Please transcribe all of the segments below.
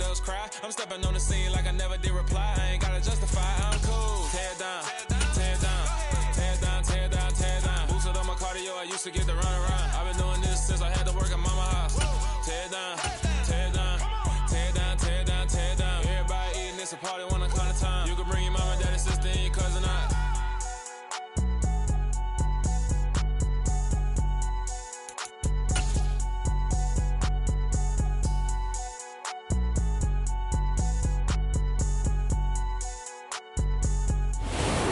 else cry. I'm stepping on the scene like I never did reply. I ain't gotta justify, I'm cool. Tear down, tear down, tear down, tear down, tear down. Boosted on my cardio, I used to get to run around. I've been doing this since I had to work at mama house. Tear down, tear down, tear down, tear down, tear down. Everybody eating, it's a party when I come to time. You can bring your mama, daddy, sister, and your cousin out.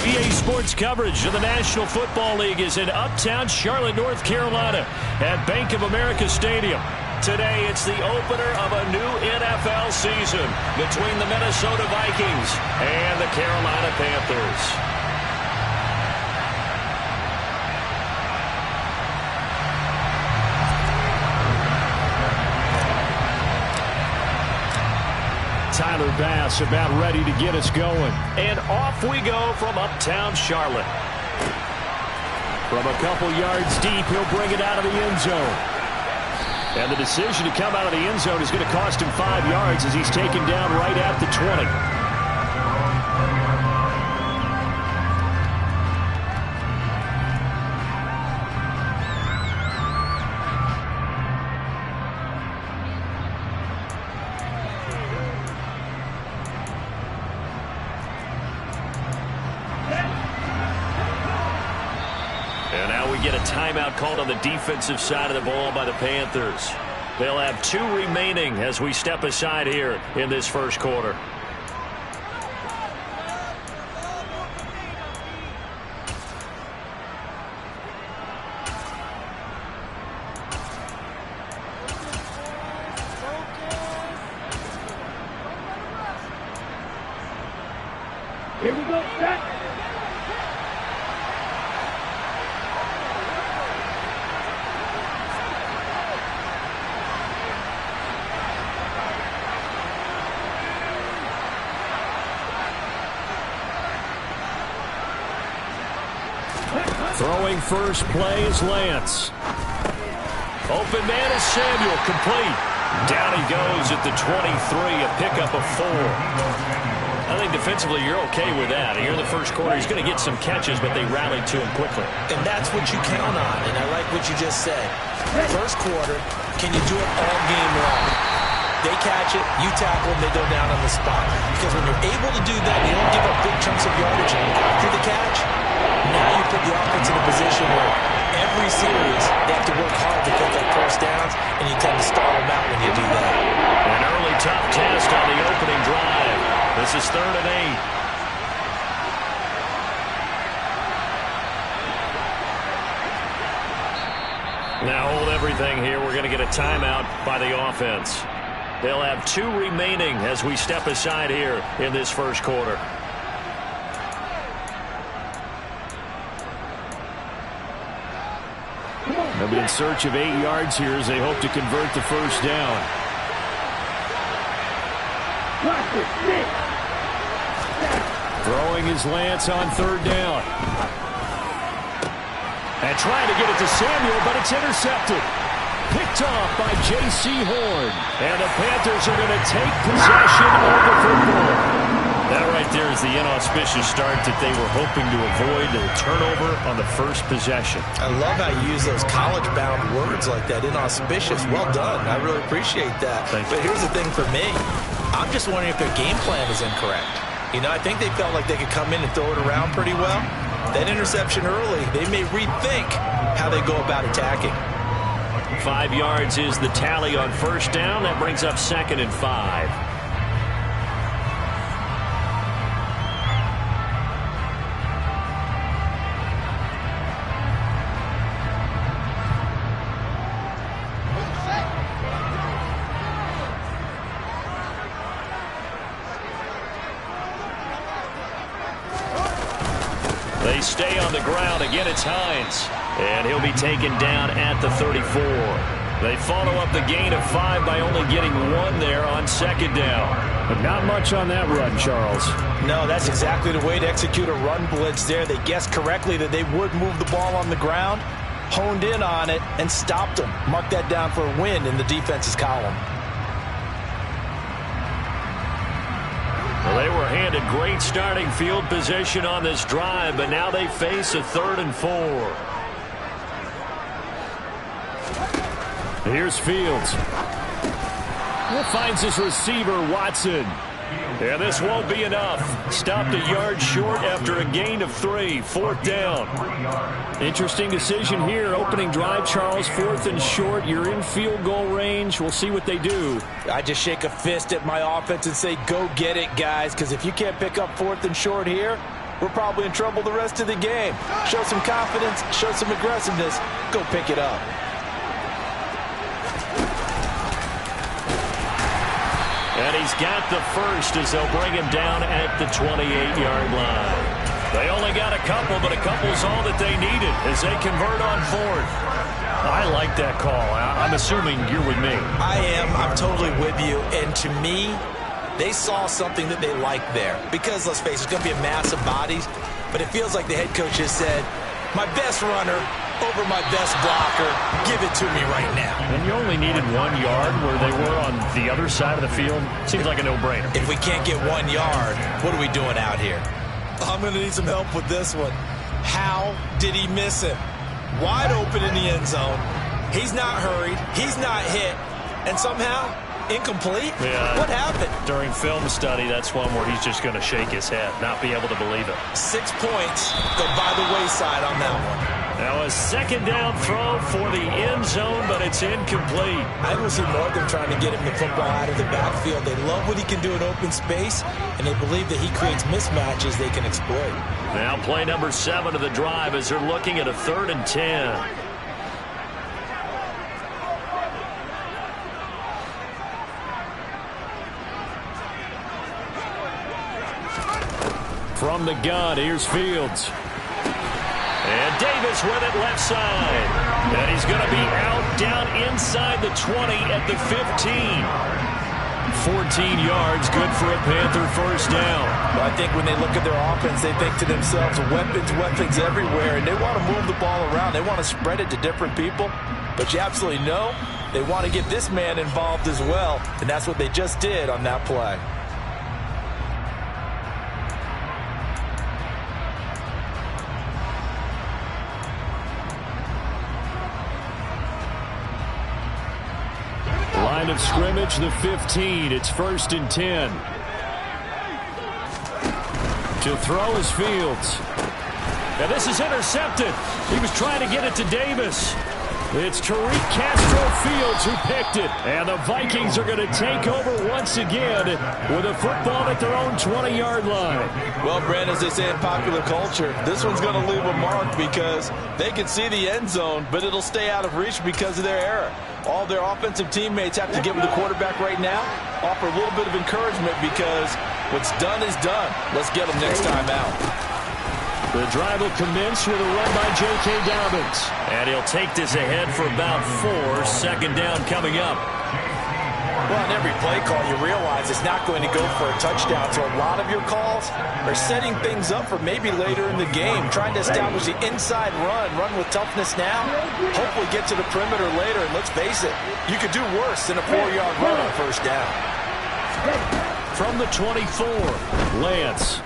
EA Sports coverage of the National Football League is in Uptown Charlotte, North Carolina at Bank of America Stadium. Today, it's the opener of a new NFL season between the Minnesota Vikings and the Carolina Panthers. Tyler Bass about ready to get us going. And off we go from Uptown Charlotte. From a couple yards deep, he'll bring it out of the end zone. And the decision to come out of the end zone is going to cost him 5 yards as he's taken down right at the 20. And now we get a timeout called on the defensive side of the ball by the Panthers. They'll have 2 remaining as we step aside here in this first quarter. Here we go, set. Throwing first play is Lance. Open man is Samuel, complete. Down he goes at the 23, a pickup of 4. I think defensively you're okay with that. Here in the first quarter, he's going to get some catches, but they rallied to him quickly. And that's what you count on, and I like what you just said. First quarter, can you do it all game long? They catch it, you tackle them, they go down on the spot. Because when you're able to do that, you don't give up big chunks of yardage after the catch. Now you put the offense in a position where every series they have to work hard to pick up first downs, and you tend to stall them out when you do that. An early tough test on the opening drive. This is 3rd and 8. Now hold everything here. We're going to get a timeout by the offense. They'll have 2 remaining as we step aside here in this first quarter. They'll be in search of 8 yards here as they hope to convert the first down. Throwing his Lance on 3rd down. And trying to get it to Samuel, but it's intercepted. Picked off by J.C. Horn. And the Panthers are going to take possession of the football. That right there is the inauspicious start that they were hoping to avoid, a turnover on the first possession. I love how you use those college-bound words like that, inauspicious. Well done. I really appreciate that. Thank you. But here's the thing for me. I'm just wondering if their game plan is incorrect. You know, I think they felt like they could come in and throw it around pretty well. That interception early, they may rethink how they go about attacking. 5 yards is the tally on first down. That brings up 2nd and 5. They stay on the ground. Again, it's Hines. And he'll be taken down at the 34. They follow up the gain of 5 by only getting 1 there on 2nd down. But not much on that run, Charles. No, that's exactly the way to execute a run blitz there. They guessed correctly that they would move the ball on the ground, honed in on it, and stopped them. Mark that down for a win in the defense's column. Well, they were handed great starting field position on this drive, but now they face a 3rd and 4. Here's Fields. Finds his receiver, Watson. And this won't be enough. Stopped a yard short after a gain of 3. 4th down. Interesting decision here. Opening drive, Charles. 4th and short. You're in field goal range. We'll see what they do. I just shake a fist at my offense and say, go get it, guys. Because if you can't pick up 4th and short here, we're probably in trouble the rest of the game. Show some confidence. Show some aggressiveness. Go pick it up. And he's got the first as they'll bring him down at the 28-yard line. They only got a couple, but a couple's all that they needed as they convert on 4th. I like that call. I'm assuming you're with me. I am. I'm totally with you. And to me, they saw something that they liked there. Because, let's face it, it's going to be a mass of bodies. But it feels like the head coach has said, my best runner over my best blocker, give it to me right now. And you only needed 1 yard where they were on the other side of the field. Seems like a no-brainer. If we can't get 1 yard, what are we doing out here? I'm going to need some help with this one. How did he miss him? Wide open in the end zone. He's not hurried. He's not hit. And somehow, incomplete? Yeah. What happened? During film study, that's one where he's just going to shake his head, not be able to believe it. 6 points go by the wayside on that one. Now a 2nd down throw for the end zone, but it's incomplete. I don't see more of them trying to get him the football out of the backfield. They love what he can do in open space, and they believe that he creates mismatches they can exploit. Now play number 7 of the drive as they're looking at a 3rd and 10. From the gun, here's Fields. And Davis with it left side. And he's going to be out down inside the 20 at the 15. 14 yards, good for a Panther first down. Well, I think when they look at their offense, they think to themselves, weapons everywhere, and they want to move the ball around. They want to spread it to different people. But you absolutely know they want to get this man involved as well, and that's what they just did on that play. Line of scrimmage, the 15. It's 1st and 10. To throw is Fields. And this is intercepted. He was trying to get it to Davis. It's Tariq Castro-Fields who picked it. And the Vikings are going to take over once again with a football at their own 20-yard line. Well, Brent, as they say in popular culture, this one's going to leave a mark because they can see the end zone, but it'll stay out of reach because of their error. All their offensive teammates have to give the quarterback right now, offer a little bit of encouragement because what's done is done. Let's get them next time out. The drive will commence with a run by J.K. Dobbins. And he'll take this ahead for about 4. 2nd down coming up. Well, on every play call, you realize it's not going to go for a touchdown. So a lot of your calls are setting things up for maybe later in the game, trying to establish the inside run with toughness now, hopefully get to the perimeter later. And let's face it, you could do worse than a 4-yard run on 1st down. From the 24, Lance.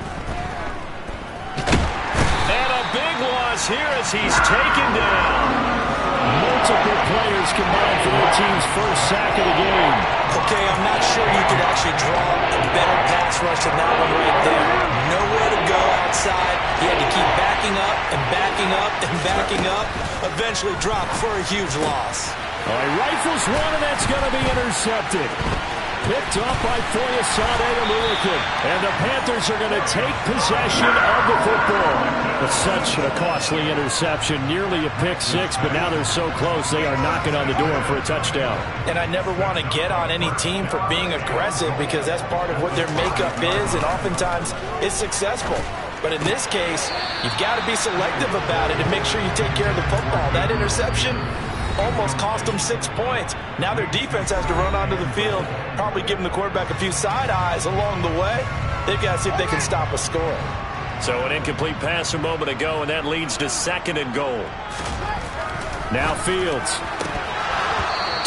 And a big loss here as he's taken down. Multiple players combined for their team's first sack of the game. Okay, I'm not sure you could actually draw a better pass rush than that one right there. Nowhere to go outside. He had to keep backing up and backing up and backing up. Eventually dropped for a huge loss. All right, rifles one, and that's going to be intercepted. Picked off by Foyesade Oluokun. And the Panthers are going to take possession of the football. But such a costly interception, nearly a pick 6, but now they're so close they are knocking on the door for a touchdown. And I never want to get on any team for being aggressive because that's part of what their makeup is, and oftentimes it's successful. But in this case, you've got to be selective about it and make sure you take care of the football. That interception almost cost them 6 points. Now their defense has to run onto the field, probably giving the quarterback a few side eyes along the way. They've got to see if they can stop a score. So an incomplete pass a moment ago, and that leads to 2nd and goal. Now Fields.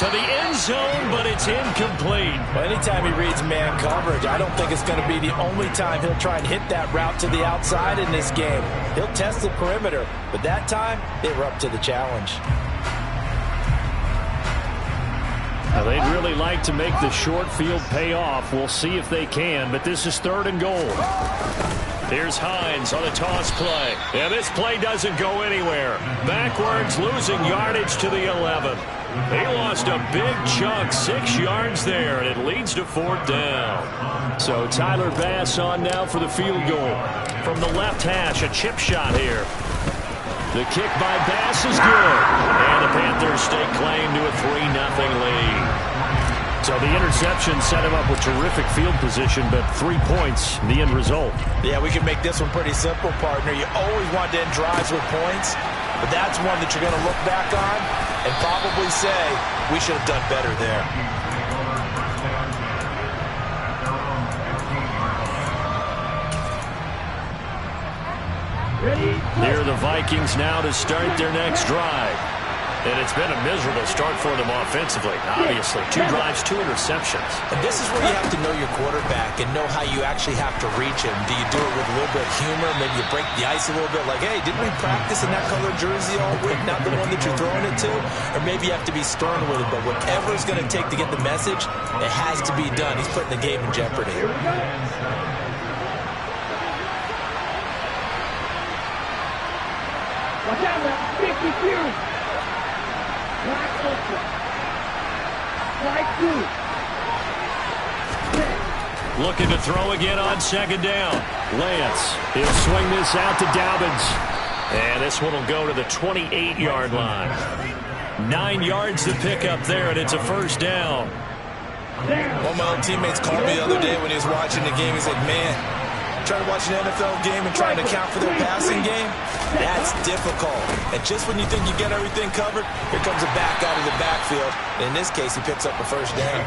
to the end zone, but it's incomplete. Well, anytime he reads man coverage, I don't think it's going to be the only time he'll try and hit that route to the outside in this game. He'll test the perimeter, but that time, they were up to the challenge. Now, they'd really like to make the short field pay off. We'll see if they can, but this is 3rd and goal. Here's Hines on a toss play. And this play doesn't go anywhere. Backwards, losing yardage to the 11. He lost a big chunk, 6 yards there, and it leads to 4th down. So Tyler Bass on now for the field goal. From the left hash, a chip shot here. The kick by Bass is good. And the Panthers stake claim to a 3-0 lead. So the interception set him up with terrific field position, but 3 points, the end result. Yeah, we can make this one pretty simple, partner. You always want to end drives with points, but that's one that you're going to look back on and probably say, we should have done better there. Here are the Vikings now to start their next drive. And it's been a miserable start for them offensively. Obviously, 2 drives, 2 interceptions. And this is where you have to know your quarterback and know how you actually have to reach him. Do you do it with a little bit of humor? Maybe you break the ice a little bit, like, hey, didn't we practice in that colored jersey all week, not the one that you're throwing it to? Or maybe you have to be stern with it, but whatever it's going to take to get the message, it has to be done. He's putting the game in jeopardy. Watch out, 52. Looking to throw again on 2nd down. Lance, he'll swing this out to Dobbins. And this one will go to the 28-yard line. 9 yards to pick up there, and it's a 1st down. One of my old teammates called me the other day when he was watching the game. He's like, man, trying to watch an NFL game and trying to account for their passing game, that's difficult. And just when you think you get everything covered, here comes a back out of the backfield. And in this case, he picks up a 1st down.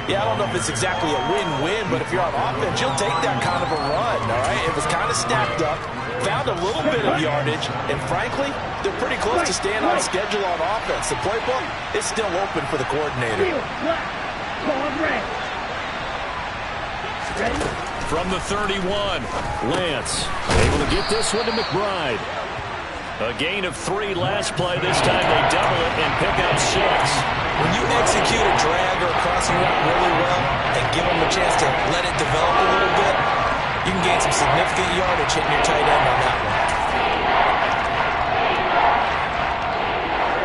Yeah, I don't know if it's exactly a win-win, but if you're on offense, you'll take that kind of a run, all right? It was kind of stacked up, found a little bit of yardage, and frankly, they're pretty close to staying on schedule on offense. The playbook is still open for the coordinator. From the 31, Lance able to get this one to McBride. A gain of 3 last play. This time they double it and pick up 6. When you execute a drag or a crossing route really well and give them a chance to let it develop a little bit, you can gain some significant yardage hitting your tight end on that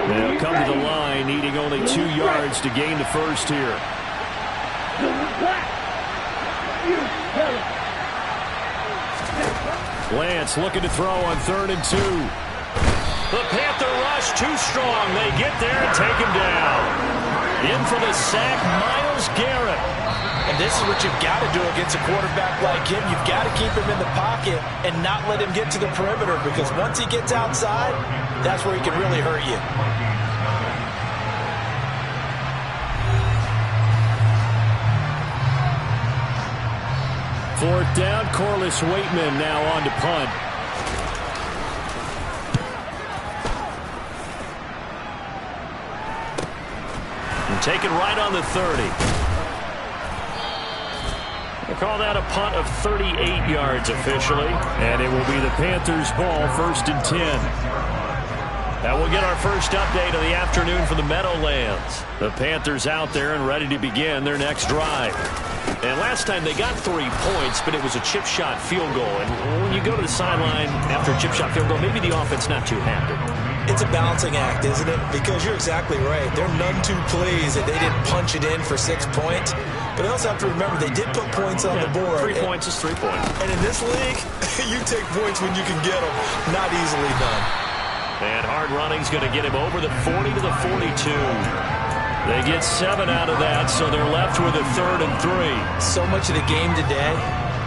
one. They'll come to the line, needing only 2 yards to gain the 1st here. Lance looking to throw on 3rd and 2. The Panther rush too strong. They get there and take him down. In for the sack, Myles Garrett. And this is what you've got to do against a quarterback like him. You've got to keep him in the pocket and not let him get to the perimeter, because once he gets outside, that's where he can really hurt you. Fourth down, Corliss Waitman now on to punt. And taken right on the 30. We'll call that a punt of 38 yards officially. And it will be the Panthers' ball, 1st and 10. Now we'll get our first update of the afternoon for the Meadowlands. The Panthers out there and ready to begin their next drive. And last time they got 3 points, but it was a chip shot field goal. And when you go to the sideline after a chip shot field goal, maybe the offense not too happy. It's a balancing act, isn't it? Because you're exactly right. They're none too pleased that they didn't punch it in for 6 points. But I also have to remember they did put points on the board. 3 points is 3 points. And in this league, you take points when you can get them. Not easily done. And hard running's going to get him over the 40 to the 42. They get 7 out of that, so they're left with a 3rd and 3. So much of the game today,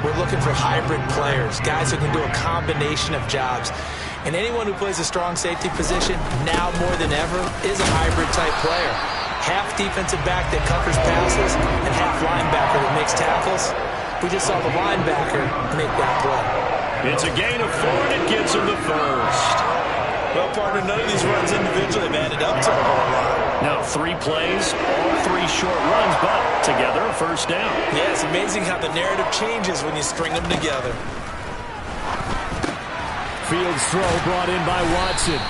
we're looking for hybrid players, guys who can do a combination of jobs. And anyone who plays a strong safety position, now more than ever, is a hybrid-type player. Half defensive back that covers passes and half linebacker that makes tackles. We just saw the linebacker make that play. It's a gain of 4, and it gets him the 1st. Well, partner, none of these runs individually have added up to a whole lot. Now 3 plays, all 3 short runs, but together a first down. Yeah, it's amazing how the narrative changes when you string them together. Fields throw brought in by Watson.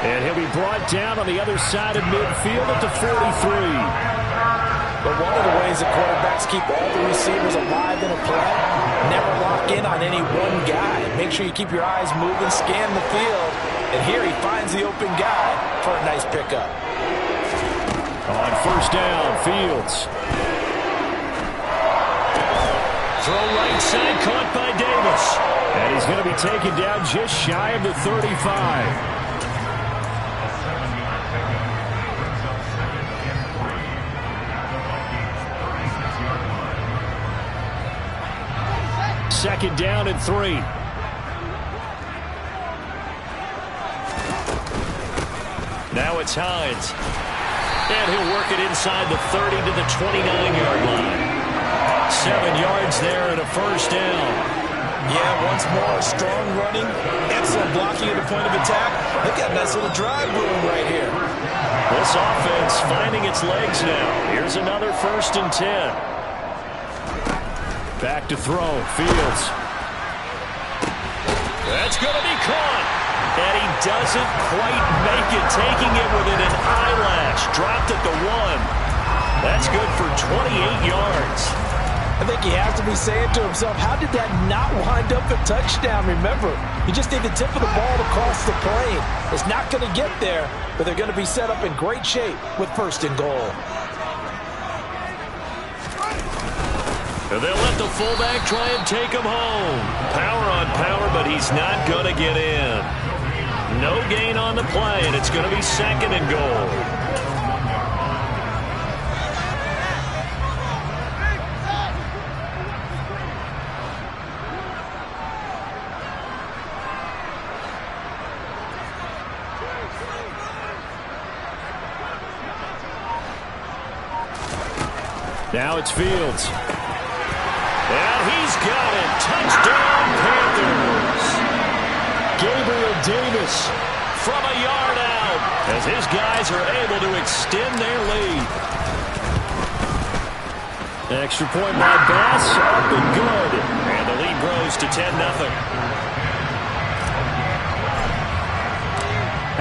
And he'll be brought down on the other side of midfield at the 43. But one of the ways that quarterbacks keep all the receivers alive in a play, never lock in on any one guy. Make sure you keep your eyes moving, scan the field. And here he finds the open guy for a nice pickup. On first down, Fields. Throw right side, caught by Davis. And he's going to be taken down just shy of the 35. Second down and 3. Now it's Hines. And he'll work it inside the 30 to the 29-yard line. 7 yards there and a first down. Yeah, once more, strong running, excellent blocking at the point of attack. They've got a nice little drive brewing right here. This offense finding its legs now. Here's another 1st and 10. Back to throw, Fields. That's going to be caught. And he doesn't quite make it, taking it within an eyelash. Dropped at the 1. That's good for 28 yards. I think he has to be saying to himself, how did that not wind up a touchdown? Remember, you just need the tip of the ball to cross the plane. It's not going to get there, but they're going to be set up in great shape with 1st and goal. They'll let the fullback try and take him home. Power on power, but he's not going to get in. No gain on the play, and it's going to be 2nd and goal. Now it's Fields. And he's got it. Touchdown, Panthers. Gabriel Davis from a yard out as his guys are able to extend their lead. Extra point by Bass, up and good. And the lead grows to 10-0.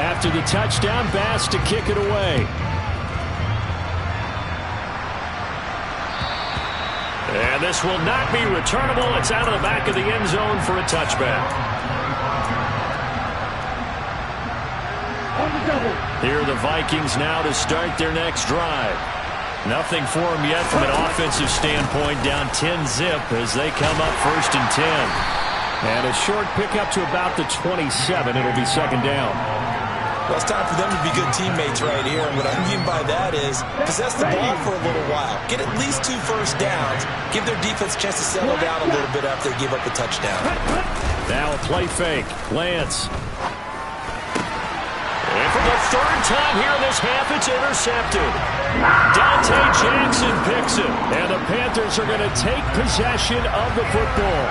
After the touchdown, Bass to kick it away. And this will not be returnable. It's out of the back of the end zone for a touchback. Here are the Vikings now to start their next drive. Nothing for them yet from an offensive standpoint. Down 10-zip as they come up 1st and 10. And a short pickup to about the 27. It'll be 2nd down. Well, it's time for them to be good teammates right here. And what I mean by that is possess the ball for a little while. Get at least 2 first downs. Give their defense a chance to settle down a little bit after they give up the touchdown. Now a play fake. Lance. And for the 3rd time here in this half, it's intercepted. Dante Jackson picks it. And the Panthers are going to take possession of the football.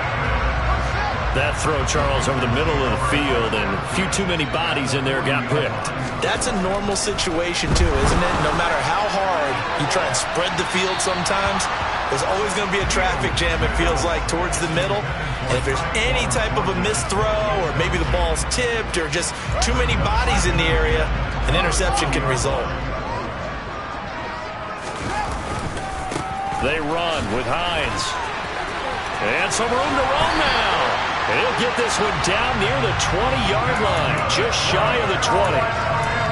That throw, Charles, over the middle of the field, and a few too many bodies in there got picked. That's a normal situation, too, isn't it? No matter how hard you try and spread the field sometimes, there's always going to be a traffic jam, it feels like, towards the middle. And if there's any type of a missed throw, or maybe the ball's tipped, or just too many bodies in the area, an interception can result. They run with Hines. And some room to run now. He'll get this one down near the 20-yard line, just shy of the 20.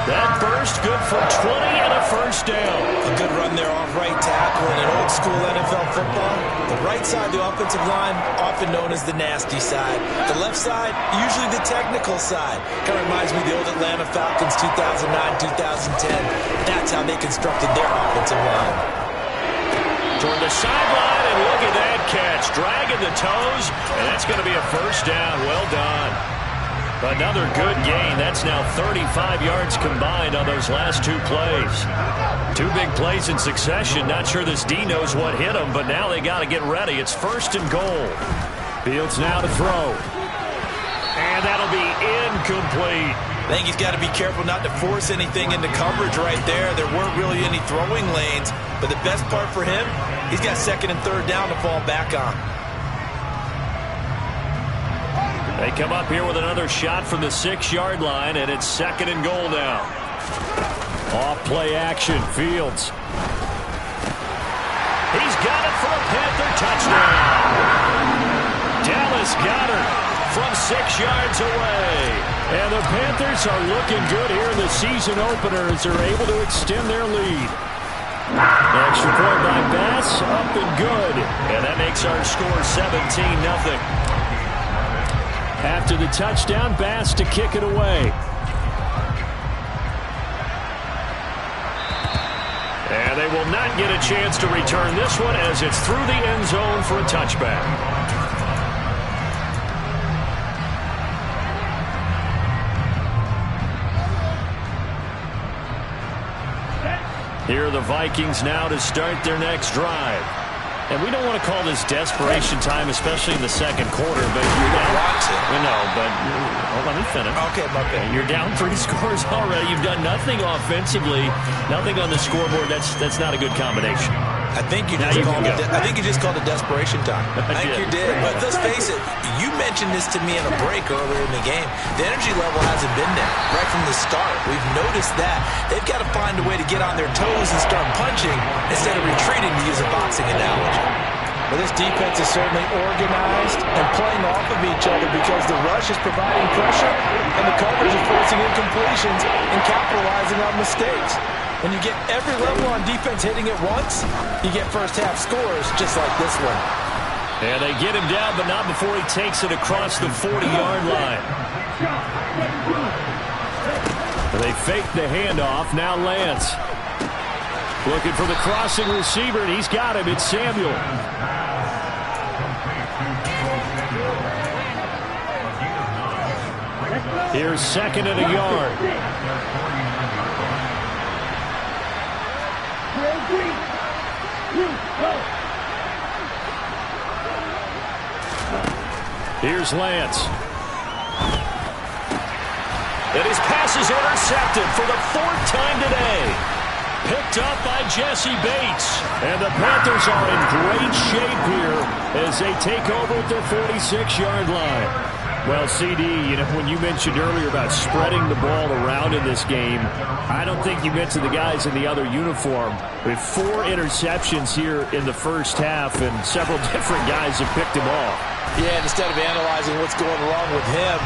That burst good for 20 and a first down. A good run there off right tackle in an old-school NFL football. The right side of the offensive line, often known as the nasty side. The left side, usually the technical side. Kind of reminds me of the old Atlanta Falcons 2009-2010. That's how they constructed their offensive line. Toward the sideline, and look at that catch. Dragging the toes, and that's going to be a first down. Well done. Another good gain. That's now 35 yards combined on those last 2 plays. 2 big plays in succession. Not sure this D knows what hit him, but now they got to get ready. It's 1st and goal. Fields now to throw. And that'll be incomplete. I think he's got to be careful not to force anything into coverage right there. There weren't really any throwing lanes, but the best part for him, he's got second and third down to fall back on. They come up here with another shot from the 6-yard line, and it's second and goal now. Off play action, Fields. He's got it for a Panther touchdown. Dallas Goedert from 6 yards away. And the Panthers are looking good here in the season opener as they're able to extend their lead. Extra point by Bass, up and good. And that makes our score 17-0. After the touchdown, Bass to kick it away. And they will not get a chance to return this one as it's through the end zone for a touchback. Here are the Vikings now to start their next drive. And we don't want to call this desperation time, especially in the second quarter, but you're down. Let me finish. Okay. You're down 3 scores already. You've done nothing offensively, nothing on the scoreboard. That's not a good combination. I think you just called it desperation time. I think you did. But let's face it, you mentioned this to me in a break earlier in the game. The energy level hasn't been there right from the start. We've noticed that. They've got to find a way to get on their toes and start punching instead of retreating, to use a boxing analogy. Well, this defense is certainly organized and playing off of each other because the rush is providing pressure and the coverage is forcing incompletions and capitalizing on mistakes. When you get every level on defense hitting at once, you get first-half scores just like this one. And they get him down, but not before he takes it across the 40-yard line. They fake the handoff. Now Lance. Looking for the crossing receiver, and he's got him. It's Samuel. Here's second and a yard. Here's Lance. And his pass is intercepted for the 4th time today. Picked up by Jesse Bates. And the Panthers are in great shape here as they take over at their 46-yard line. Well, CD, when you mentioned earlier about spreading the ball around in this game, I don't think you mentioned the guys in the other uniform. With 4 interceptions here in the first half, and several different guys have picked him off. Yeah, instead of analyzing what's going wrong with him,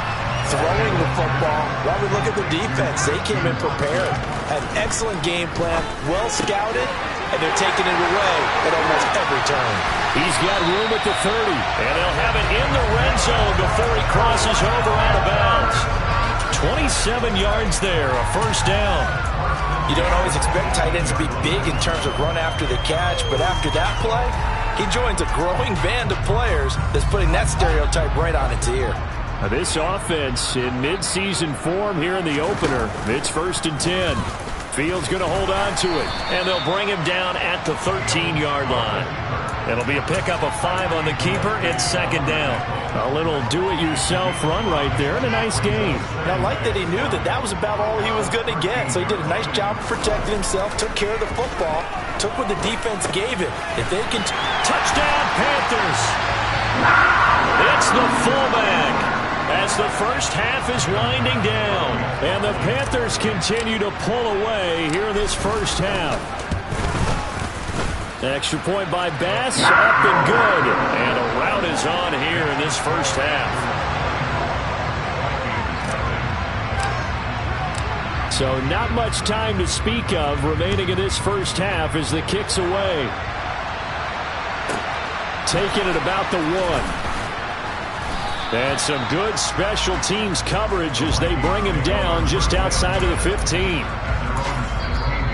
throwing the football, while we look at the defense, they came in prepared. Had an excellent game plan, well scouted, and they're taking it away at almost every turn. He's got room at the 30, and they'll have it in the red zone before he crosses over out of bounds. 27 yards there, a first down. You don't always expect tight ends to be big in terms of run after the catch, but after that play, he joins a growing band of players that's putting that stereotype right on its ear. Now this offense in midseason form here in the opener. It's 1st and 10. Fields going to hold on to it, and they'll bring him down at the 13-yard line. It'll be a pickup of 5 on the keeper. It's second down. A little do-it-yourself run right there, and a nice game. Now, I like that he knew that was about all he was going to get, so he did a nice job of protecting himself, took care of the football, took what the defense gave him. If they can... Touchdown, Panthers! It's the fullback as the first half is winding down, and the Panthers continue to pull away here in this first half. Extra point by Bass, up and good. And a rout is on here in this first half. So not much time to speak of remaining in this first half as the kick's away. Taking it about the 1. And some good special teams coverage as they bring him down just outside of the 15.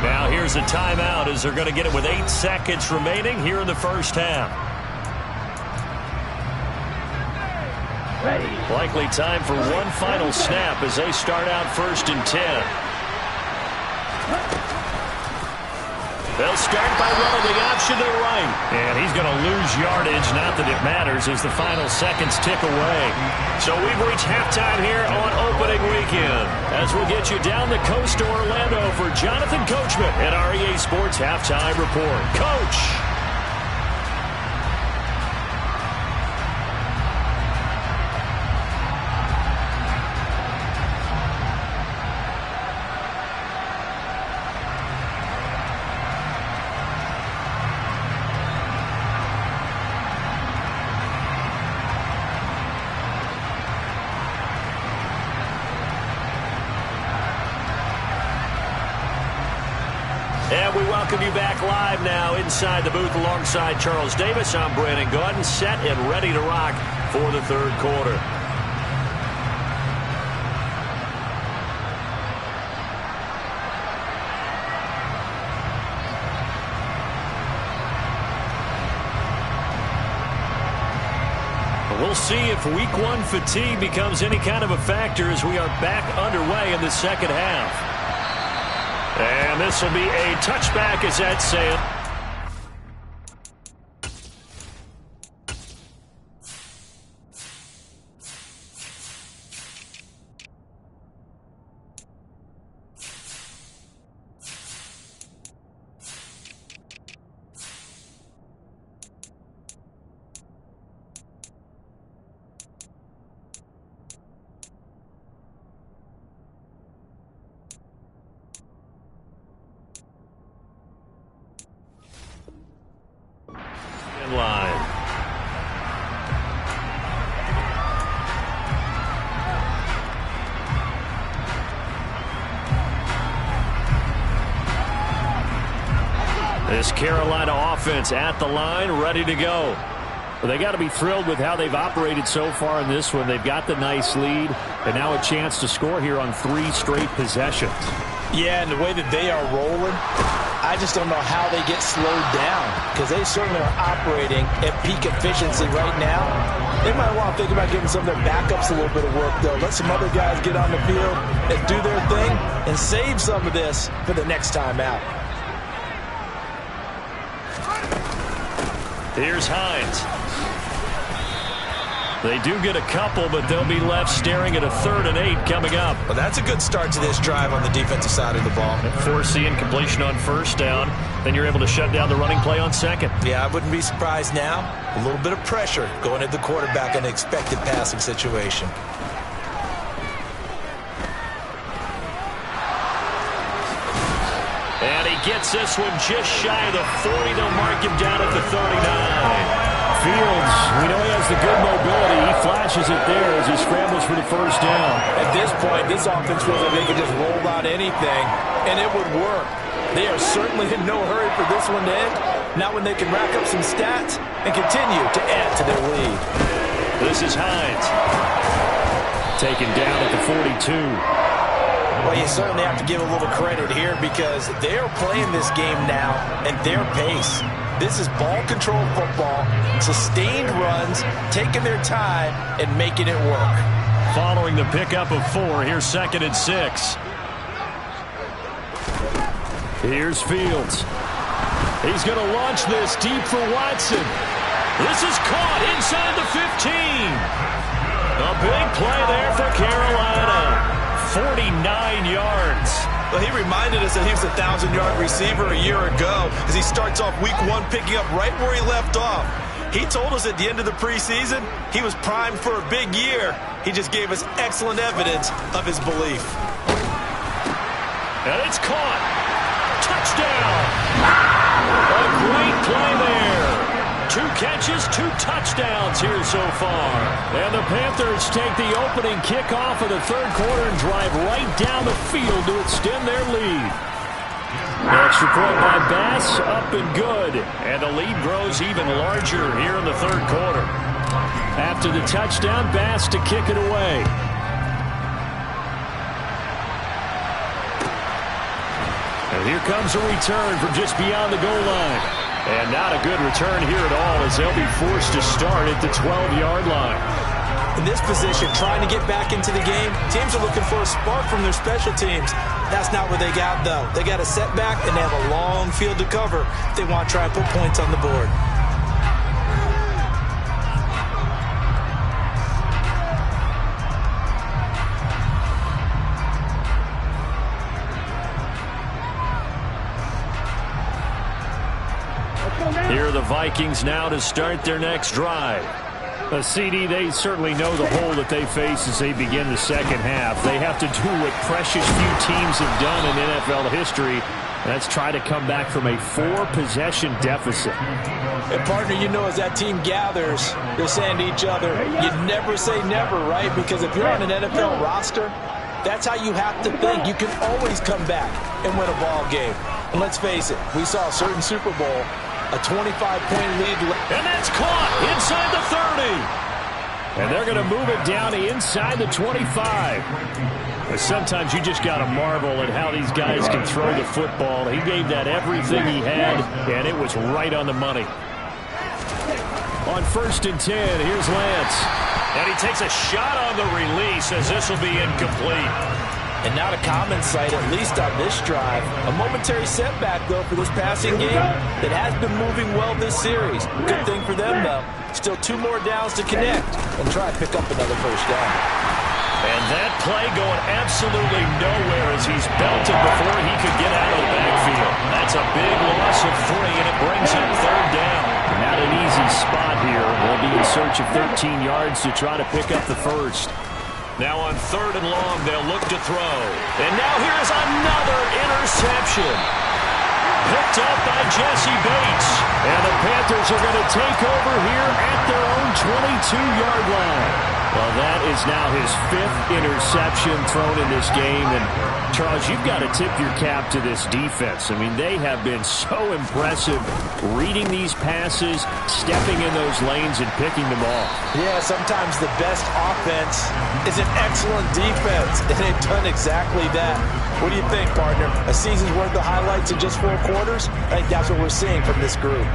Now here's a timeout as they're going to get it with 8 seconds remaining here in the first half. Likely time for one final snap as they start out 1st and 10. They'll start by running the option to the right. And he's going to lose yardage. Not that it matters as the final seconds tick away. So we've reached halftime here on opening weekend. As we'll get you down the coast to Orlando for Jonathan Coachman at our EA Sports Halftime Report. Coach! And we welcome you back live now inside the booth alongside Charles Davis. I'm Brandon Gaudin, set and ready to rock for the third quarter. We'll see if week one fatigue becomes any kind of a factor as we are back underway in the second half. And this will be a touchback as that's sailed. Line. This Carolina offense at the line, ready to go. Well, they got to be thrilled with how they've operated so far in this one. They've got the nice lead, and now a chance to score here on 3 straight possessions. Yeah, and the way that they are rolling, I just don't know how they get slowed down because they certainly are operating at peak efficiency right now. They might want to think about giving some of their backups a little bit of work, though. Let some other guys get on the field and do their thing and save some of this for the next time out. Here's Hines. They do get a couple, but they'll be left staring at a 3rd and 8 coming up. Well, that's a good start to this drive on the defensive side of the ball. Force the incompletion on first down. Then you're able to shut down the running play on second. Yeah, I wouldn't be surprised now. A little bit of pressure going at the quarterback in an expected passing situation. And he gets this one just shy of the 40. They'll mark him down at the 39. Fields, we know he has the good mobility. He flashes it there as he scrambles for the first down. At this point, this offense feels like they could just roll out anything, and it would work. They are certainly in no hurry for this one to end. Not when they can rack up some stats and continue to add to their lead. This is Hines. Taken down at the 42. Well, you certainly have to give a little credit here because they are playing this game now at their pace. This is ball control football, sustained runs, taking their time and making it work. Following the pickup of 4, here's 2nd and 6. Here's Fields. He's going to launch this deep for Watson. This is caught inside the 15. A big play there for Carolina. 49 yards. Well, he reminded us that he was a 1,000-yard receiver a year ago as he starts off week 1 picking up right where he left off. He told us at the end of the preseason he was primed for a big year. He just gave us excellent evidence of his belief. And it's caught. Touchdown. A great play there. 2 catches, 2 touchdowns here so far. And the Panthers take the opening kickoff of the third quarter and drive right down the field to extend their lead. Extra point by Bass, up and good. And the lead grows even larger here in the third quarter. After the touchdown, Bass to kick it away. And here comes a return from just beyond the goal line. And not a good return here at all as they'll be forced to start at the 12-yard line. In this position, trying to get back into the game, teams are looking for a spark from their special teams. That's not what they got, though. They got a setback, and they have a long field to cover if they want to try and put points on the board. Here are the Vikings now to start their next drive. CD, they certainly know the hole that they face as they begin the second half. They have to do what precious few teams have done in NFL history. That's try to come back from a 4-possession deficit. And, partner, you know, as that team gathers, they're saying to each other, you never say never, right? Because if you're on an NFL roster, that's how you have to think. You can always come back and win a ball game. And let's face it, we saw a certain Super Bowl, a 25-point lead. And that's caught inside the 30. And they're going to move it down to inside the 25. But sometimes you just got to marvel at how these guys can throw the football. He gave that everything he had, and it was right on the money. On 1st and 10, here's Lance. And he takes a shot on the release as this will be incomplete. And not a common sight, at least on this drive. A momentary setback, though, for this passing game that has been moving well this series. Good thing for them, though. Still 2 more downs to connect and try to pick up another first down. And that play going absolutely nowhere as he's belted before he could get out of the backfield. That's a big loss of 3, and it brings up 3rd down. Not an easy spot here. They'll be in search of 13 yards to try to pick up the first. Now on 3rd and long, they'll look to throw. And now here's another interception. Picked up by Jesse Bates. And the Panthers are going to take over here at their own 22-yard line. Well, that is now his 5th interception thrown in this game. And, Charles, you've got to tip your cap to this defense. I mean, they have been so impressive reading these passes, stepping in those lanes, and picking them off. Yeah, sometimes the best offense is an excellent defense, and they've done exactly that. What do you think, partner? A season's worth of highlights in just 4 quarters? I think that's what we're seeing from this group.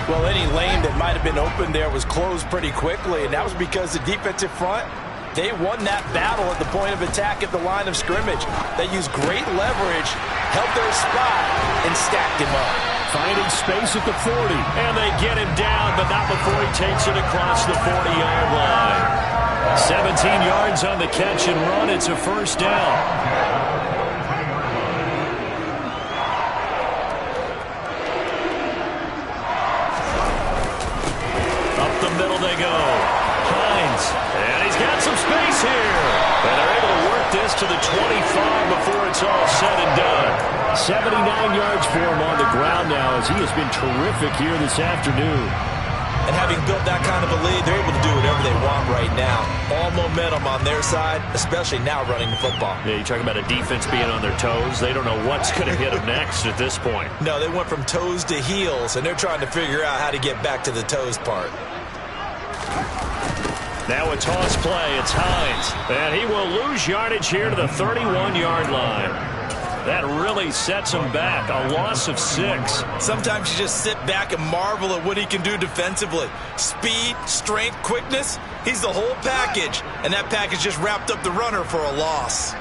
Well, any lane that might have been open there was closed pretty quickly, and that was because the defensive front, they won that battle at the point of attack at the line of scrimmage. They used great leverage, held their spot, and stacked him up. Finding space at the 40, and they get him down, but not before he takes it across the 40-yard line. 17 yards on the catch and run. It's a first down. Middle they go. Hines. And he's got some space here. And they're able to work this to the 25 before it's all said and done. 79 yards for him on the ground now as he has been terrific here this afternoon. And having built that kind of a lead, they're able to do whatever they want right now. All momentum on their side, especially now running the football. Yeah, you talk about a defense being on their toes. They don't know what's going to hit them next at this point. No, they went from toes to heels, and they're trying to figure out how to get back to the toes part. Now a toss play. It's Hines. And he will lose yardage here to the 31-yard line. That really sets him back. A loss of 6. Sometimes you just sit back and marvel at what he can do defensively. Speed, strength, quickness. He's the whole package. And that package just wrapped up the runner for a loss.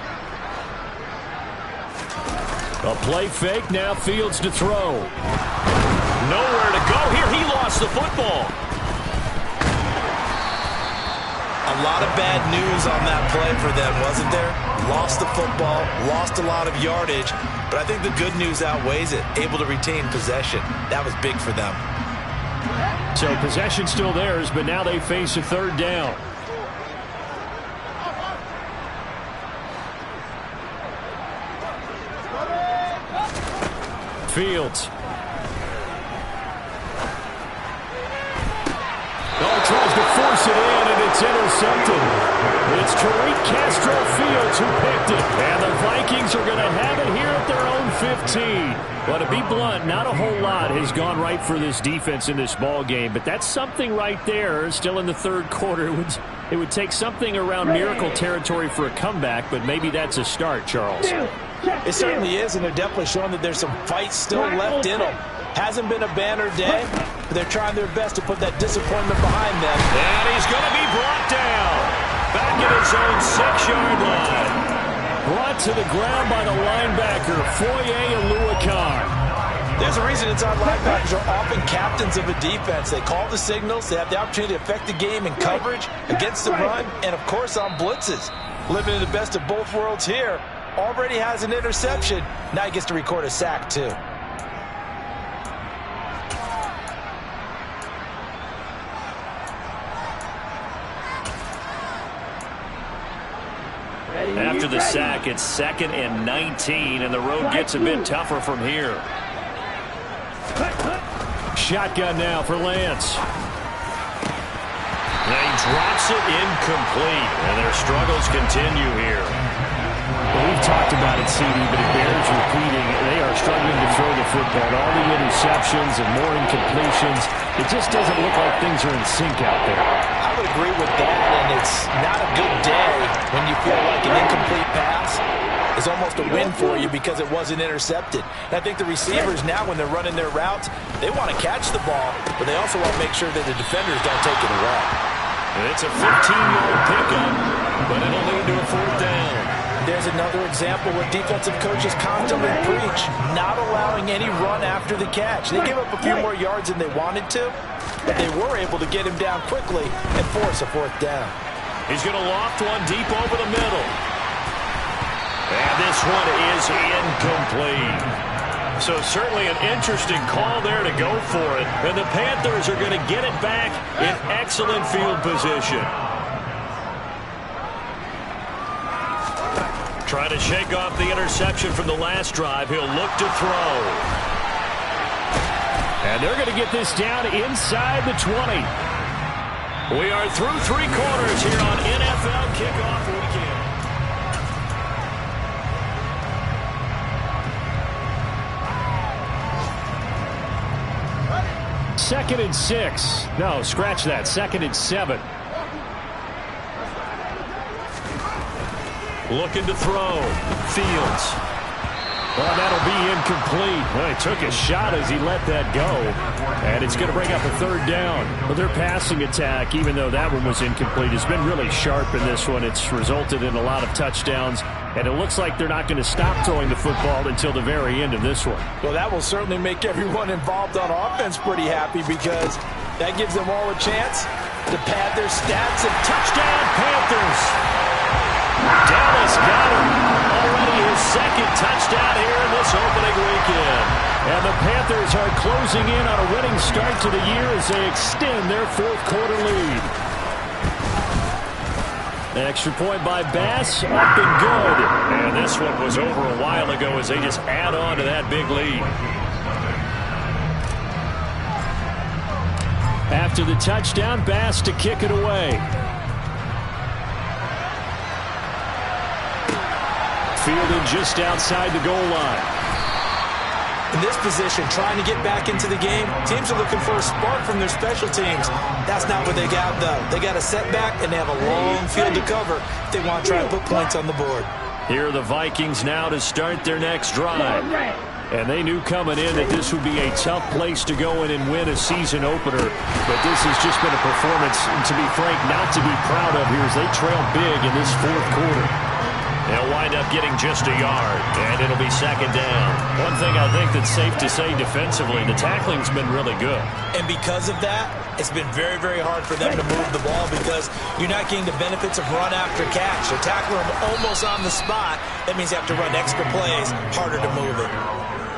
A play fake. Now Fields to throw. Nowhere to go here. He lost the football. A lot of bad news on that play for them, wasn't there? Lost the football, lost a lot of yardage, but I think the good news outweighs it. Able to retain possession. That was big for them. So possession still theirs, but now they face a 3rd down. Fields. Tries to force it in, and it's intercepted. It's Tariq Castro-Fields who picked it. And the Vikings are going to have it here at their own 15. But to be blunt, not a whole lot has gone right for this defense in this ball game. But that's something right there. Still in the 3rd quarter. It would take something around miracle territory for a comeback, but maybe that's a start, Charles. It certainly is, and they're definitely showing that there's some fight still left in them. Hasn't been a banner day, but they're trying their best to put that disappointment behind them. And he's going to be brought down. Back at his own 6-yard line. Brought to the ground by the linebacker, Foye Oluokun. There's a reason inside linebackers are often captains of a defense. They call the signals. They have the opportunity to affect the game in coverage, against the run, and, of course, on blitzes. Living in the best of both worlds here. Already has an interception. Now he gets to record a sack, too. After the sack, it's 2nd and 19, and the road gets a bit tougher from here. Shotgun now for Lance. And he drops it incomplete, and their struggles continue here. Well, we've talked about it, CD, but it bears repeating. They are struggling to throw the football. All the interceptions and more incompletions. It just doesn't look like things are in sync out there. I would agree with that, and it's not a good day when you feel like an incomplete pass is almost a win for you because it wasn't intercepted. And I think the receivers now, when they're running their routes, they want to catch the ball, but they also want to make sure that the defenders don't take it away. And it's a 15-yard pickup, but it'll lead to a 4th down. There's another example where defensive coaches constantly preach, not allowing any run after the catch. They give up a few more yards than they wanted to, but they were able to get him down quickly and force a 4th down. He's going to loft one deep over the middle. And this one is incomplete. So certainly an interesting call there to go for it. And the Panthers are going to get it back in excellent field position. Trying to shake off the interception from the last drive. He'll look to throw. And they're going to get this down inside the 20. We are through 3 quarters here on NFL Kickoff Weekend. 2nd and 6. No, scratch that. 2nd and 7. Looking to throw. Fields. Well, that'll be incomplete. Well, he took a shot as he let that go. And it's going to bring up a 3rd down. Well, their passing attack, even though that one was incomplete, has been really sharp in this one. It's resulted in a lot of touchdowns. And it looks like they're not going to stop throwing the football until the very end of this one. Well, that will certainly make everyone involved on offense pretty happy because that gives them all a chance to pad their stats. And touchdown, Panthers! Dallas got him. Already his 2nd touchdown here in this opening weekend. And the Panthers are closing in on a winning start to the year as they extend their 4th quarter lead. Extra point by Bass, up and good. And this one was over a while ago as they just add on to that big lead. After the touchdown, Bass to kick it away. Fielded just outside the goal line. In this position, trying to get back into the game, teams are looking for a spark from their special teams. That's not what they got, though. They got a setback, and they have a long field to cover if they want to try and put points on the board. Here are the Vikings now to start their next drive. And they knew coming in that this would be a tough place to go in and win a season opener. But this has just been a performance, to be frank, not to be proud of here as they trail big in this 4th quarter. They'll wind up getting just a yard, and it'll be 2nd down. One thing I think that's safe to say defensively, the tackling's been really good. And because of that, it's been very, very hard for them to move the ball because you're not getting the benefits of run after catch. They're tackling them almost on the spot. That means you have to run extra plays, harder to move it.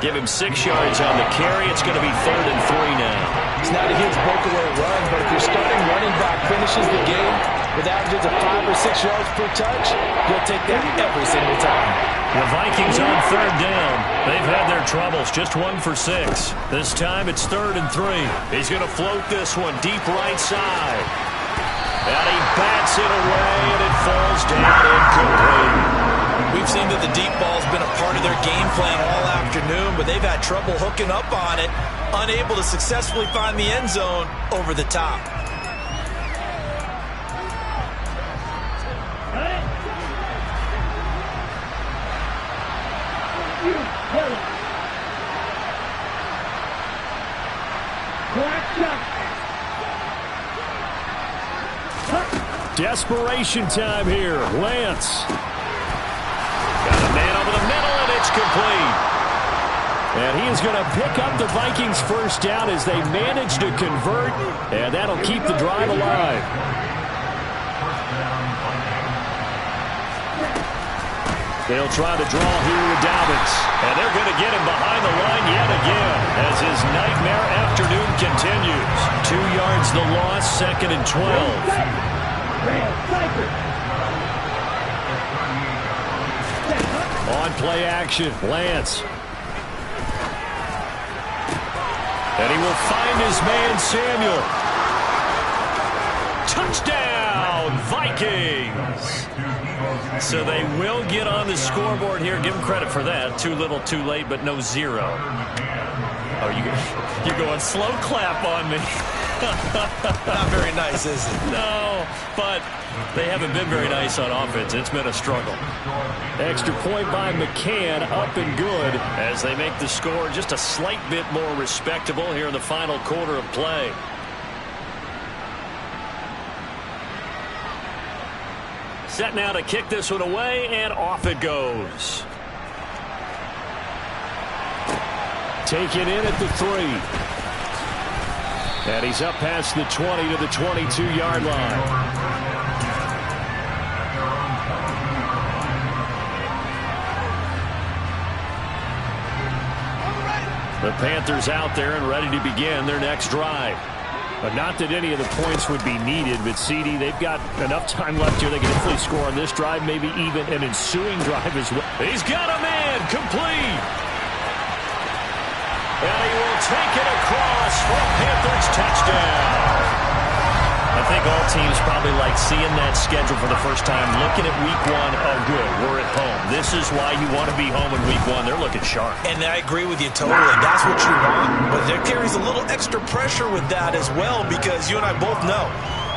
Give him 6 yards on the carry. It's going to be 3rd and 3 now. It's not a huge breakaway run, but if your starting running back finishes the game with averages of 5 or 6 yards per touch, you'll take that every single time. The Vikings on 3rd down. They've had their troubles, just 1 for 6. This time it's 3rd and 3. He's going to float this one deep right side. And he bats it away, and it falls down incomplete. We've seen that the deep ball's been a part of their game plan all afternoon, but they've had trouble hooking up on it, unable to successfully find the end zone over the top. Desperation time here. Lance. Got a man over the middle, and it's complete. And he is going to pick up the Vikings' first down as they manage to convert, and that'll keep the drive alive. They'll try to draw here with Dobbins, and they're going to get him behind the line yet again as his nightmare afternoon continues. 2 yards the loss, 2nd and 12. On play action, Lance. And he will find his man, Samuel. Touchdown, Vikings! So they will get on the scoreboard here. Give them credit for that. Too little, too late, but no 0. Oh, you're going slow clap on me. Not very nice, is it? No, but they haven't been very nice on offense. It's been a struggle. Extra point by McCann, up and good, as they make the score just a slight bit more respectable here in the final quarter of play. Set now to kick this one away, and off it goes. Take it in at the 3. And he's up past the 20 to the 22-yard line. The Panthers out there and ready to begin their next drive. But not that any of the points would be needed, but CD, they've got enough time left here. They can definitely score on this drive, maybe even an ensuing drive as well. He's got a man, complete. And he will take it across for a Panthers touchdown. I think all teams probably like seeing that schedule for the first time, looking at week 1. Oh, good, we're at home. This is why you want to be home in week 1. They're looking sharp. And I agree with you totally. That's what you want. But there carries a little extra pressure with that as well, because you and I both know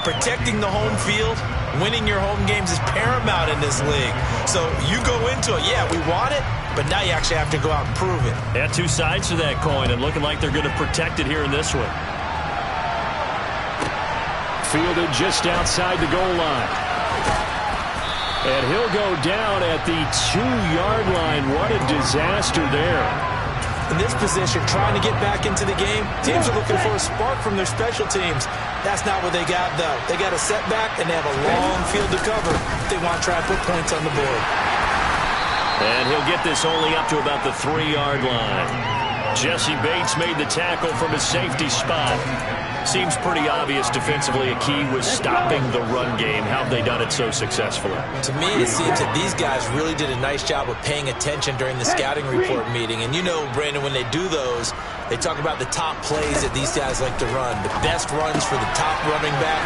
protecting the home field, winning your home games is paramount in this league. So you go into it, yeah, we want it, but now you actually have to go out and prove it. Yeah, 2 sides to that coin, and looking like they're going to protect it here in this one. Fielded just outside the goal line. And he'll go down at the 2-yard line. What a disaster there. In this position, trying to get back into the game, teams are looking for a spark from their special teams. That's not what they got, though. They got a setback, and they have a long field to cover. They want to try to put points on the board. And he'll get this only up to about the 3-yard line. Jesse Bates made the tackle from his safety spot. Seems pretty obvious defensively a key was stopping the run game. How have they done it so successfully? To me, it seems that these guys really did a nice job of paying attention during the scouting report meeting. And you know, Brandon, when they do those, they talk about the top plays that these guys like to run. The best runs for the top running back.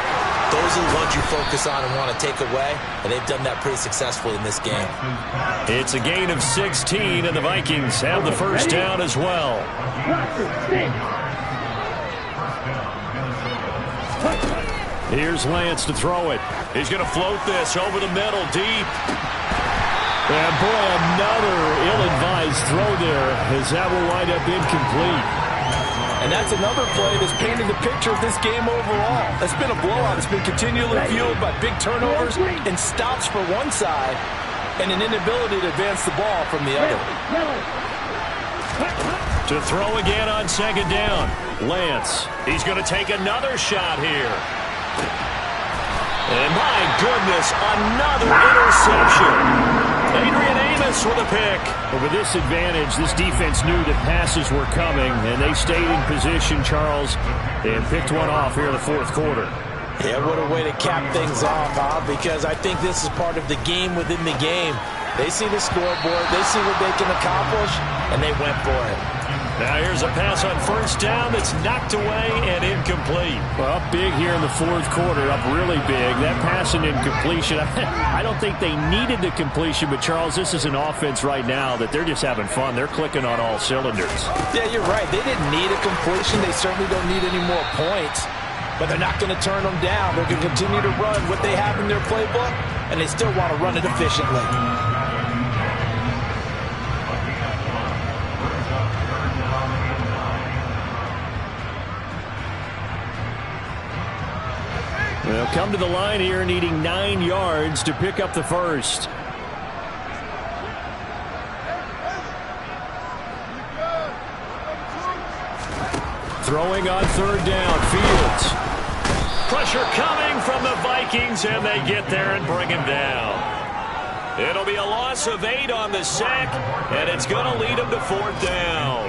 Those are the ones you focus on and want to take away. And they've done that pretty successfully in this game. It's a gain of 16, and the Vikings have the first down as well. Here's Lance to throw it. He's going to float this over the middle, deep. And boy, another ill-advised throw there as that will wind up incomplete. And that's another play that's painted the picture of this game overall. It's been a blowout. It's been continually fueled by big turnovers and stops for one side and an inability to advance the ball from the other. To throw again on second down. Lance, he's going to take another shot here. And my goodness, another interception. Adrian Amos with a pick. But with this advantage, this defense knew that passes were coming, and they stayed in position, Charles, and picked one off here in the fourth quarter. Yeah, what a way to cap things off, huh? Because I think this is part of the game within the game. They see the scoreboard, they see what they can accomplish, and they went for it. Now here's a pass on first down that's knocked away and incomplete. Well, up big here in the fourth quarter, up really big. That pass and incompletion, I don't think they needed the completion, but Charles, this is an offense right now that they're just having fun. They're clicking on all cylinders. Yeah, you're right. They didn't need a completion. They certainly don't need any more points, but they're not going to turn them down. They're going to continue to run what they have in their playbook, and they still want to run it efficiently. They'll come to the line here needing 9 yards to pick up the first. Throwing on third down, Fields. Pressure coming from the Vikings, and they get there and bring him down. It'll be a loss of 8 on the sack, and it's going to lead them to fourth down.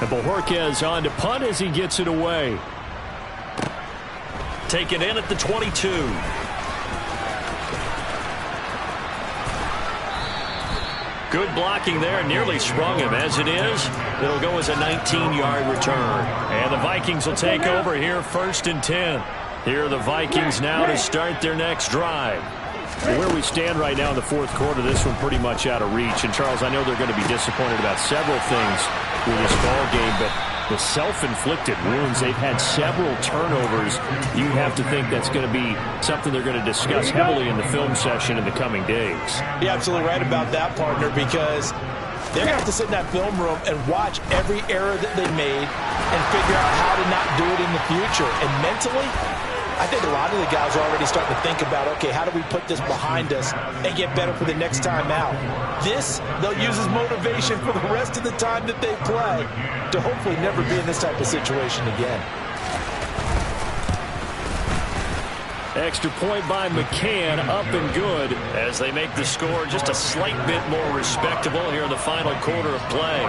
And Bojorquez on to punt as he gets it away. Taken in at the 22. Good blocking there, nearly sprung him. As it is, it'll go as a 19-yard return. And the Vikings will take over here, 1st and 10. Here are the Vikings now to start their next drive. Where we stand right now in the fourth quarter, this one pretty much out of reach. And, Charles, I know they're going to be disappointed about several things with this ball game, but the self-inflicted wounds, they've had several turnovers. You have to think that's going to be something they're going to discuss heavily in the film session in the coming days. You're absolutely right about that, partner, because they're going to have to sit in that film room and watch every error that they made and figure out how to not do it in the future. And mentally, I think a lot of the guys are already starting to think about, okay, how do we put this behind us and get better for the next time out? This, they'll use as motivation for the rest of the time that they play to hopefully never be in this type of situation again. Extra point by McCann, up and good as they make the score just a slight bit more respectable here in the final quarter of play.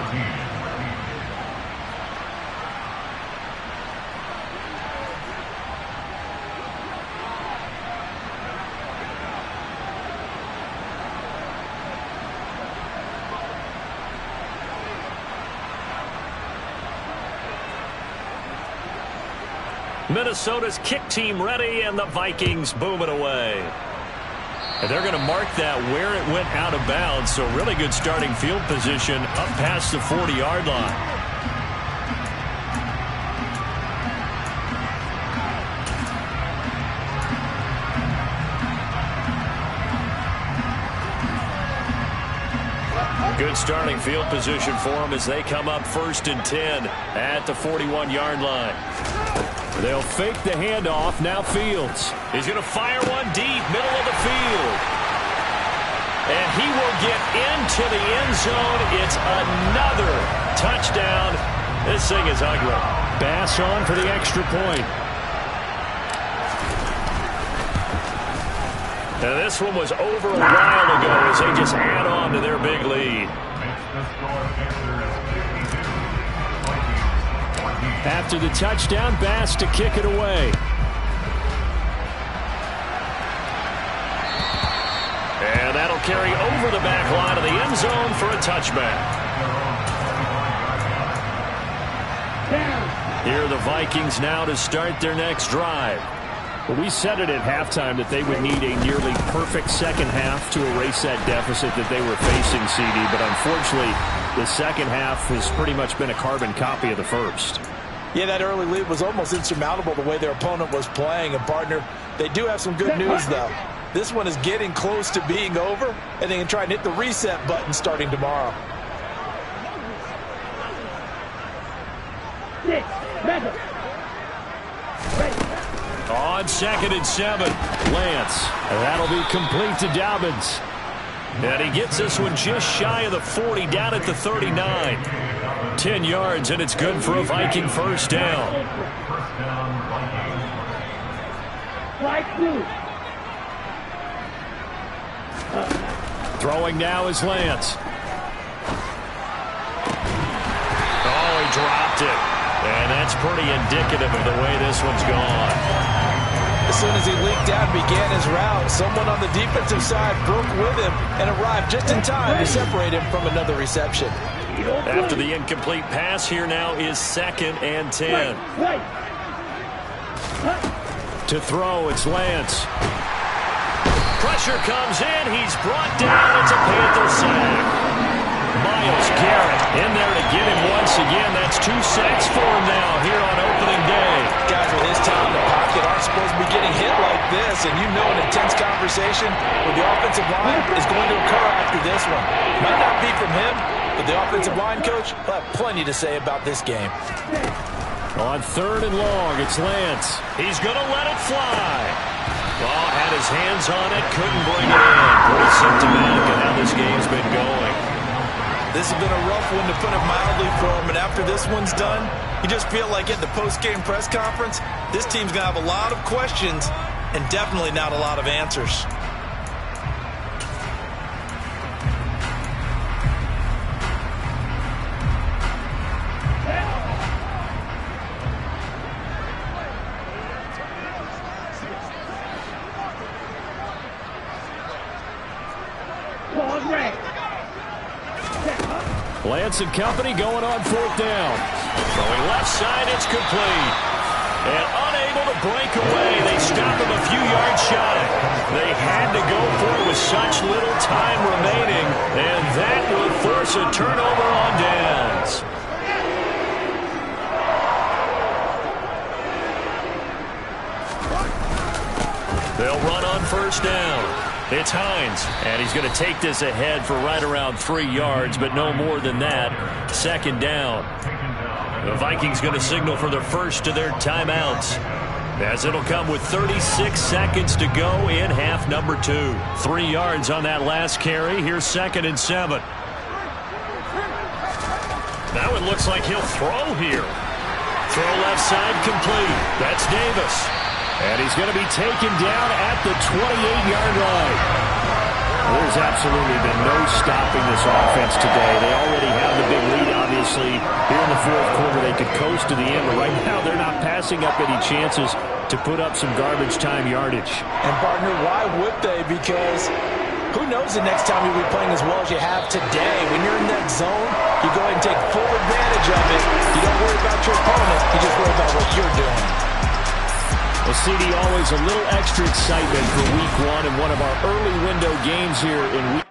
Minnesota's kick team ready, and the Vikings boom it away. And they're going to mark that where it went out of bounds, so really good starting field position up past the 40-yard line. Good starting field position for them as they come up 1st and 10 at the 41-yard line. They'll fake the handoff. Now Fields. He's going to fire one deep, middle of the field. And he will get into the end zone. It's another touchdown. This thing is ugly. Bass on for the extra point. And this one was over a while ago as they just add on to their big lead. After the touchdown, Bass to kick it away. And that'll carry over the back line of the end zone for a touchback. Here are the Vikings now to start their next drive. Well, we said it at halftime that they would need a nearly perfect second half to erase that deficit that they were facing, CD. But unfortunately, the second half has pretty much been a carbon copy of the first. Yeah, that early lead was almost insurmountable the way their opponent was playing. And, partner, they do have some good news, though. This one is getting close to being over, and they can try and hit the reset button starting tomorrow. On 2nd and 7, Lance. And that'll be complete to Dobbins. And he gets this one just shy of the 40, down at the 39. 10 yards, and it's good for a Viking first down. Throwing now is Lance. Oh, he dropped it. And that's pretty indicative of the way this one's gone. As soon as he leaked out and began his route, someone on the defensive side broke with him and arrived just in time to separate him from another reception. After the incomplete pass, here now is 2nd and 10. To throw, it's Lance. Pressure comes in. He's brought down. It's a Panther sack. Myles Garrett in there to get him once again. That's 2 sacks for him now here on opening day. Guys with his time in the pocket aren't supposed to be getting hit like this, and you know an intense conversation with the offensive line is going to occur after this one. Might not be from him, but the offensive line coach will have plenty to say about this game. On 3rd and long, it's Lance. He's going to let it fly. Oh, had his hands on it, couldn't bring it in. Pretty symptomatic of how this game's been going. This has been a rough one, to put it mildly, for him. And after this one's done, you just feel like at the post-game press conference, this team's going to have a lot of questions and definitely not a lot of answers. Lance and company going on 4th down. Throwing left side, it's complete. And unable to break away, they stop him a few yards shy. They had to go for it with such little time remaining, and that will force a turnover on downs. They'll run on 1st down. It's Hines, and he's going to take this ahead for right around 3 yards, but no more than that. 2nd down. The Vikings going to signal for their first of their timeouts, as it'll come with 36 seconds to go in half number 2. 3 yards on that last carry. Here's 2nd and 7. Now it looks like he'll throw here. Throw left side complete. That's Davis. And he's going to be taken down at the 28-yard line. There's absolutely been no stopping this offense today. They already have the big lead, obviously. Here in the 4th quarter, they could coast to the end, but right now they're not passing up any chances to put up some garbage time yardage. And, partner, why would they? Because who knows the next time you'll be playing as well as you have today. When you're in that zone, you go ahead and take full advantage of it. You don't worry about your opponent. You just worry about what you're doing. Well, CD, always a little extra excitement for Week 1 and one of our early window games here in Week